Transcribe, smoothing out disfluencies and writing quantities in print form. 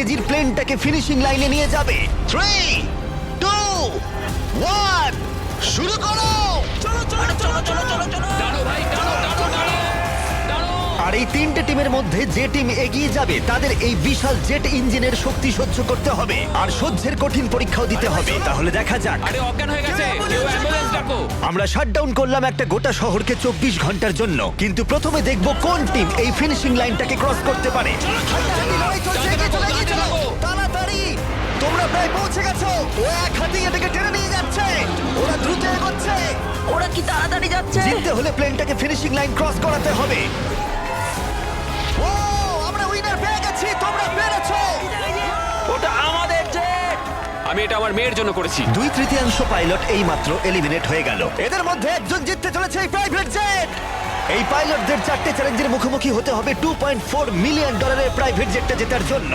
কেজির প্লেনটাকে ফিনিশিং লাইনে নিয়ে যাবে। 3, 2, 1, শুরু করো। দাঁড়ো ভাই, দাঁড়ো, দাঁড়ো, দাঁড়ো, দাঁড়ো। আর এই তিনটে টিমের মধ্যে যে টিম এগিয়ে যাবে তাদের এই বিশাল জেট ইঞ্জিনের শক্তি সহ্য করতে হবে আর সহ্যের কঠিন পরীক্ষাও দিতে হবে। তাহলে দেখা যাক। আরে অজ্ঞান হয়ে গেছে, কেউ অ্যাম্বুলেন্স ডাকো। আমরা শাটডাউন করলাম একটা গোটা শহরকে 24 ঘন্টার জন্য, কিন্তু প্রথমে দেখব কোন টিম এই ফিনিশিং লাইনটাকে ক্রস করতে পারে। হাড্ডাহাড্ডি লড়াই চলছে, এগিয়ে চলো, এগিয়ে চলো। তাড়াতাড়ি, তোমরা প্রায় পৌঁছে গেছো। ও এক হাতে এটাকে টেনে নিয়ে যাচ্ছে, ওরা দ্রুত এগোচ্ছে। ওরা কি তাড়াতাড়ি যাচ্ছে? জিততে হলে প্লেনটাকে ফিনিশিং লাইন ক্রস করাতে হবে। ও, আমরা উইনার পেয়ে গেছি, তোমরা পেরেছো। ওটা আমাদের জেট। আমি এটা আমার মেয়ের জন্য করেছি। 2/3 পাইলট এইমাত্র এলিমিনেট হয়ে গেল। এদের মধ্যে একজন জিততে চলেছে এই প্রাইভেট জেট। এই পাইলটদের 4টে চ্যালেঞ্জের মুখোমুখি হতে হবে $2.4 মিলিয়ন প্রাইভেট জেটটা জেতার জন্য।